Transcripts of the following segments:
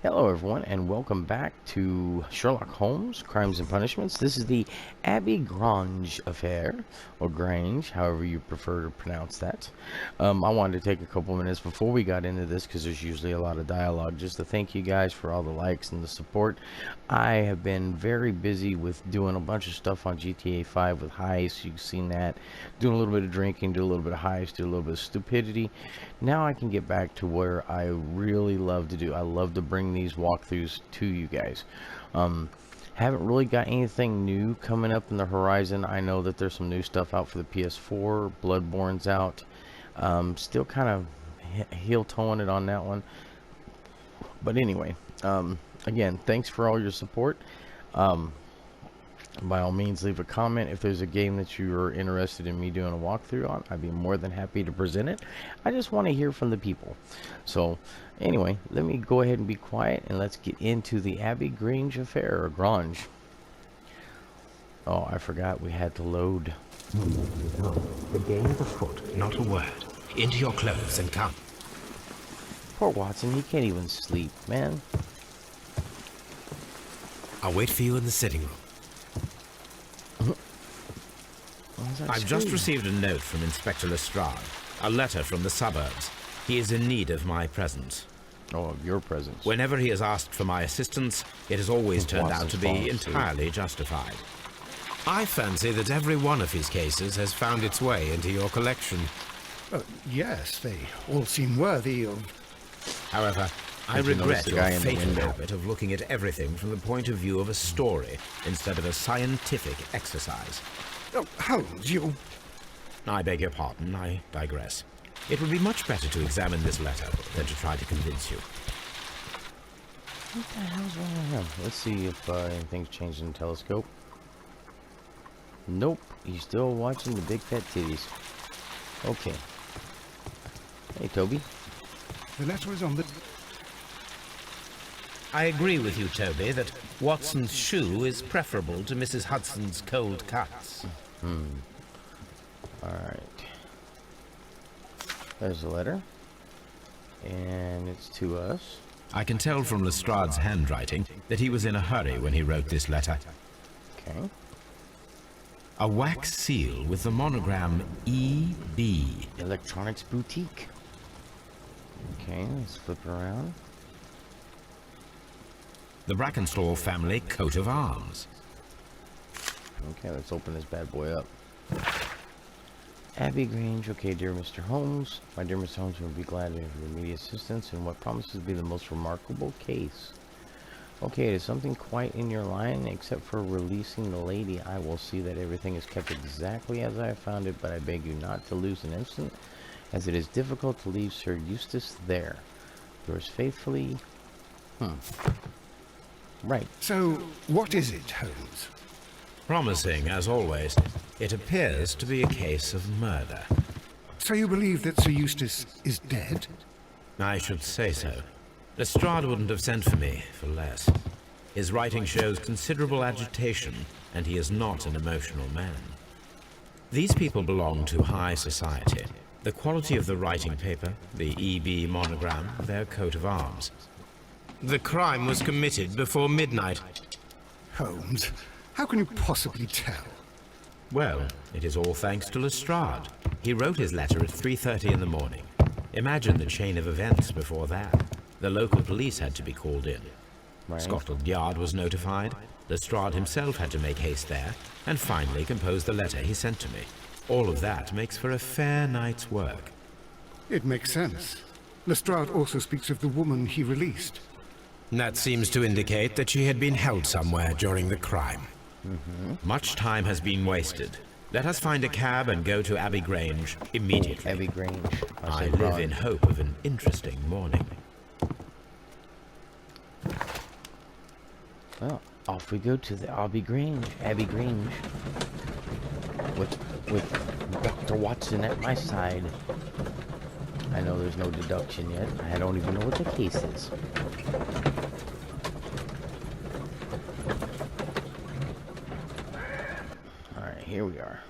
Hello everyone and welcome back to Sherlock Holmes, Crimes and Punishments. This is the Abbey Grange affair, or Grange, however you prefer to pronounce that. I wanted to take a couple minutes before we got into this, because there's usually a lot of dialogue, just to thank you guys for all the likes and the support. I have been very busy with doing a bunch of stuff on GTA 5 with heists. You've seen that. Doing a little bit of drinking, do a little bit of heist, do a little bit of stupidity. Now I can get back to where I really love to do. I love to bring these walkthroughs to you guys. Haven't really got anything new coming up in the horizon. I know that there's some new stuff out for the PS4. Bloodborne's out. Still kind of heel toeing it on that one. But anyway, again, thanks for all your support. By all means, leave a comment if there's a game that you're interested in me doing a walkthrough on. I'd be more than happy to present it. I just want to hear from the people. So anyway, let me go ahead and be quiet and let's get into the Abbey Grange affair, or Grange. Oh, I forgot we had to load. No, the game's afoot, not a word. Into your clothes and come. Poor Watson, he can't even sleep, man. I'll wait for you in the sitting room. I've just received a note from Inspector Lestrade, a letter from the suburbs. He is in need of my presence. Oh, of your presence. Whenever he has asked for my assistance, it has always turned out to be entirely justified. I fancy that every one of his cases has found its way into your collection. Yes, they all seem worthy of... However, I regret your fatal habit of looking at everything from the point of view of a story instead of a scientific exercise. Oh, Holmes, you... I beg your pardon, I digress. It would be much better to examine this letter than to try to convince you. What the hell's wrong with him? Let's see if anything's changed in the telescope. Nope, he's still watching the big fat titties. Okay. Hey, Toby. The letter is on the... I agree with you, Toby, that Watson's shoe is preferable to Mrs. Hudson's cold cuts. Alright. There's the letter. And it's to us. I can tell from Lestrade's handwriting that he was in a hurry when he wrote this letter. Okay. A wax seal with the monogram E.B. Electronics Boutique. Okay, let's flip it around. The Brackenstall family coat of arms. Okay, let's open this bad boy up. Abbey Grange. Okay, dear Mr. Holmes. My dear Mr. Holmes, will be glad of your immediate assistance in what promises to be the most remarkable case. Okay, it is something quite in your line. Except for releasing the lady, I will see that everything is kept exactly as I found it, but I beg you not to lose an instant, as it is difficult to leave Sir Eustace there. Yours faithfully... Right. So, what is it, Holmes? Promising, as always, it appears to be a case of murder. So you believe that Sir Eustace is dead? I should say so. Lestrade wouldn't have sent for me for less. His writing shows considerable agitation, and he is not an emotional man. These people belong to high society. The quality of the writing paper, the E.B. monogram, their coat of arms. The crime was committed before midnight. Holmes, how can you possibly tell? Well, it is all thanks to Lestrade. He wrote his letter at 3:30 in the morning. Imagine the chain of events before that. The local police had to be called in. Right. Scotland Yard was notified. Lestrade himself had to make haste there, and finally compose the letter he sent to me. All of that makes for a fair night's work. It makes sense. Lestrade also speaks of the woman he released. That seems to indicate that she had been held somewhere during the crime. Much time has been wasted. Let us find a cab and go to Abbey Grange immediately. Abbey Grange. I live in hope of an interesting morning. Well, off we go to the Abbey Grange. Abbey Grange. With Dr. Watson at my side. I know there's no deduction yet. I don't even know what the case is. Alright, here we are.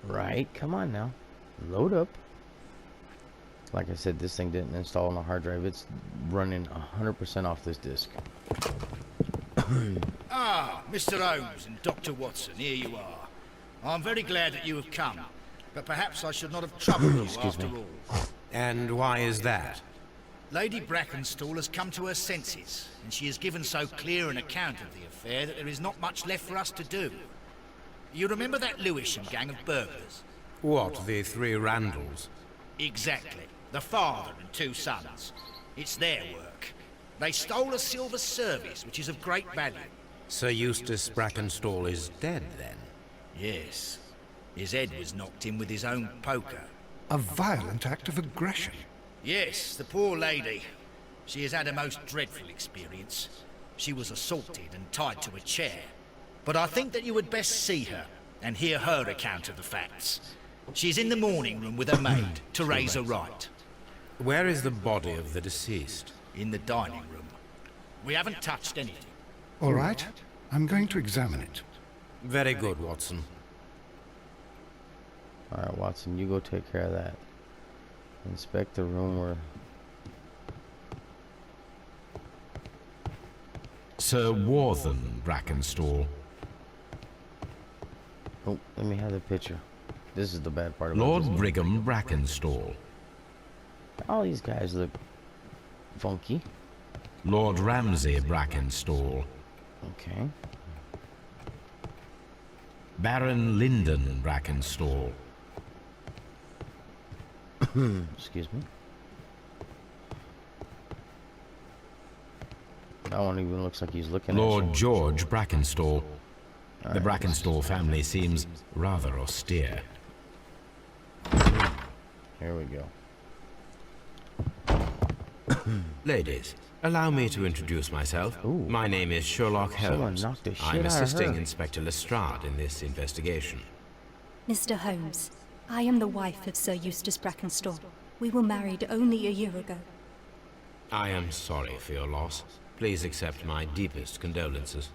Right, come on now. Load up. Like I said, this thing didn't install on a hard drive. It's running 100% off this disk. Ah, Mr. Holmes and Dr. Watson, here you are. I'm very glad that you have come, but perhaps I should not have troubled you after all. And why is that? Lady Brackenstall has come to her senses, and she has given so clear an account of the affair that there is not much left for us to do. You remember that Lewisham gang of burglars? What, the three Randalls? Exactly. The father and two sons. It's their work. They stole a silver service, which is of great value. Sir Eustace Brackenstall is dead, then? Yes. His head was knocked in with his own poker. A violent act of aggression. Yes, the poor lady. She has had a most dreadful experience. She was assaulted and tied to a chair. But I think that you would best see her and hear her account of the facts. She's in the morning room with her maid to raise her right. Where is the body of the deceased? In the dining room. We haven't touched anything. All right, I'm going to examine it. Very good, Watson. Alright, Watson, you go take care of that. Inspect the room where... Sir Warthen Brackenstall. Oh, let me have the picture. This is the bad part of Lord this. Brigham Brackenstall. All these guys look funky. Lord Ramsay Brackenstall. Okay. Baron Lyndon Brackenstall. Excuse me. That one even looks like he's looking Lord at you. George Brackenstall. The Alright. Brackenstall family seems rather austere. Here we go. Ladies, allow me to introduce myself. Ooh. My name is Sherlock Someone Holmes. knocked the shit I'm out of assisting her. Inspector Lestrade in this investigation. Mr. Holmes, I am the wife of Sir Eustace Brackenstall. We were married only a year ago. I am sorry for your loss. Please accept my deepest condolences.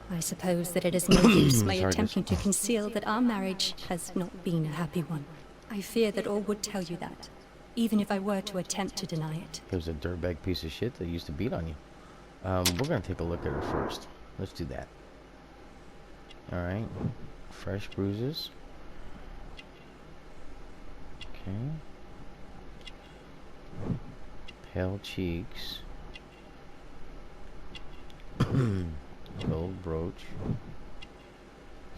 I suppose that it is no use my Sorry, attempting to conceal that our marriage has not been a happy one. I fear that all would tell you that, even if I were to attempt to deny it. There's a dirtbag piece of shit that used to beat on you. We're gonna take a look at her first. Let's do that. Alright. Fresh bruises. Okay. Pale cheeks. Gold brooch.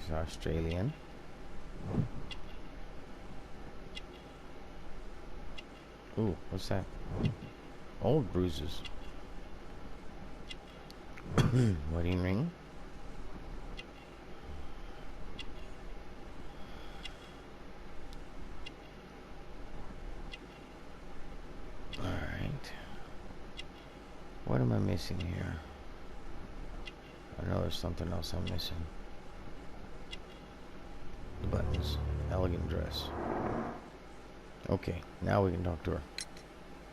She's Australian. Ooh, what's that? Old bruises. Wedding ring. Alright. What am I missing here? I know there's something else I'm missing. Buttons. Elegant dress. Okay, now we can talk to her.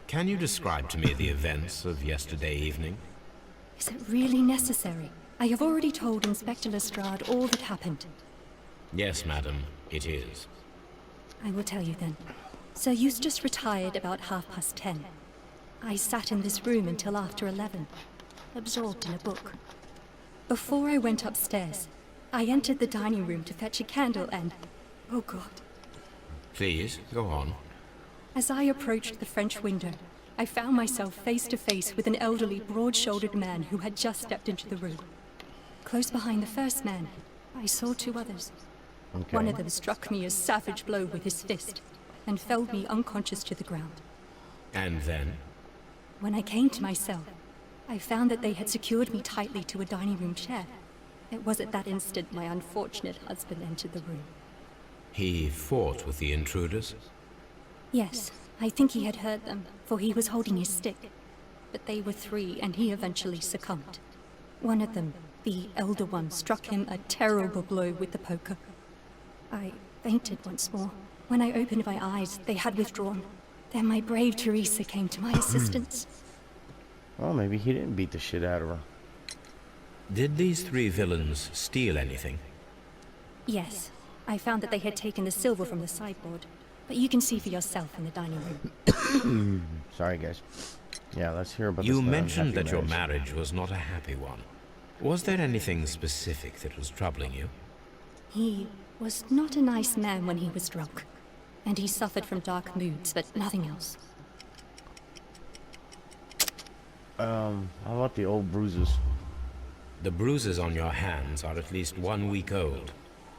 Can you describe to me the events of yesterday evening? Is it really necessary? I have already told Inspector Lestrade all that happened. Yes, madam, it is. I will tell you then. Sir Eustace retired about 10:30. I sat in this room until after 11, absorbed in a book. Before I went upstairs, I entered the dining room to fetch a candle and... oh God. Please, go on. As I approached the French window, I found myself face to face with an elderly, broad-shouldered man who had just stepped into the room. Close behind the first man, I saw two others. Okay. One of them struck me a savage blow with his fist and felled me unconscious to the ground. And then? When I came to myself, I found that they had secured me tightly to a dining room chair. It was at that instant my unfortunate husband entered the room. He fought with the intruders? Yes, I think he had heard them, for he was holding his stick. But they were three, and he eventually succumbed. One of them, the elder one, struck him a terrible blow with the poker. I fainted once more. When I opened my eyes, they had withdrawn. Then my brave Teresa came to my assistance. Well, maybe he didn't beat the shit out of her. Did these three villains steal anything? Yes, I found that they had taken the silver from the sideboard. but you can see for yourself in the dining room. Sorry, guys. Yeah, let's hear about this. You mentioned that your marriage. marriage was not a happy one. Was there anything specific that was troubling you? He was not a nice man when he was drunk, and he suffered from dark moods, but nothing else. How about the old bruises? The bruises on your hands are at least 1 week old.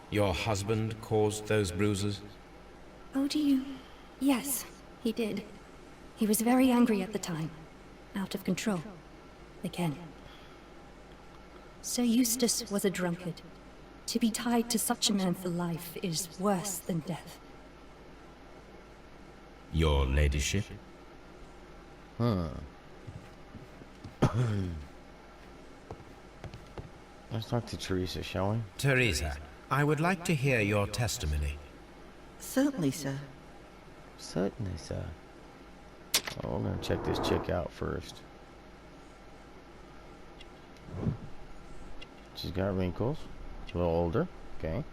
Your husband caused those bruises? Oh, do you? Yes, he did. He was very angry at the time. Out of control. Again. Sir Eustace was a drunkard. To be tied to such a man for life is worse than death. Your ladyship? Let's talk to Teresa, shall we? Teresa, I would like to hear your testimony. Certainly, sir. Certainly, sir. Oh, we're gonna check this chick out first. She's got wrinkles. A little older. Okay.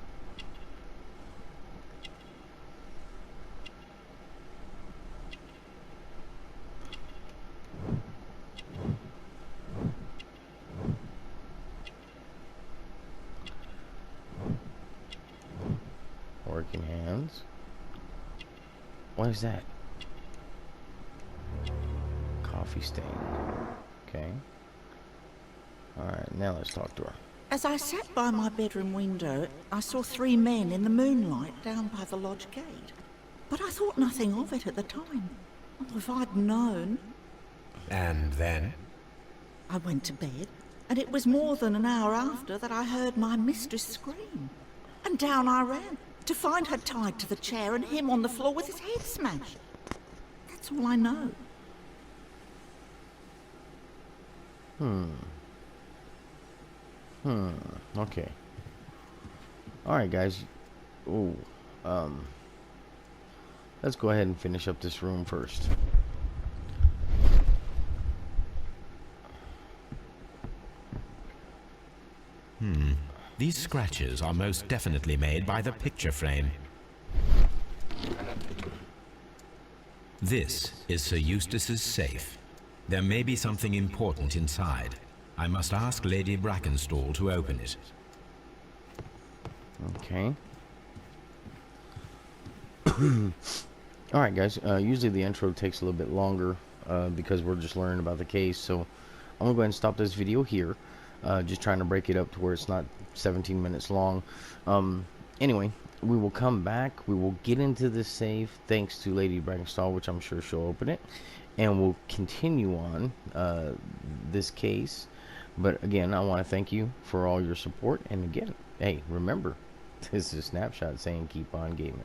Working hands. What is that? Coffee stain. Okay. Alright, now let's talk to her. As I sat by my bedroom window, I saw 3 men in the moonlight down by the lodge gate. But I thought nothing of it at the time. Oh, if I'd known. And then? I went to bed, and it was more than an hour after that I heard my mistress scream. And down I ran, to find her tied to the chair and him on the floor with his head smashed. That's all I know. Okay. Alright, guys. Ooh. Let's go ahead and finish up this room first. These scratches are most definitely made by the picture frame. This is Sir Eustace's safe. There may be something important inside. I must ask Lady Brackenstall to open it. Okay. Alright, guys. Usually the intro takes a little bit longer because we're just learning about the case. So I'm going to go ahead and stop this video here. Just trying to break it up to where it's not 17 minutes long. Anyway, we will come back. We will get into the safe thanks to Lady Brackenstall, which I'm sure she'll open it. And we'll continue on this case. But again, I want to thank you for all your support. And again, hey, remember, this is a snapshot saying keep on gaming.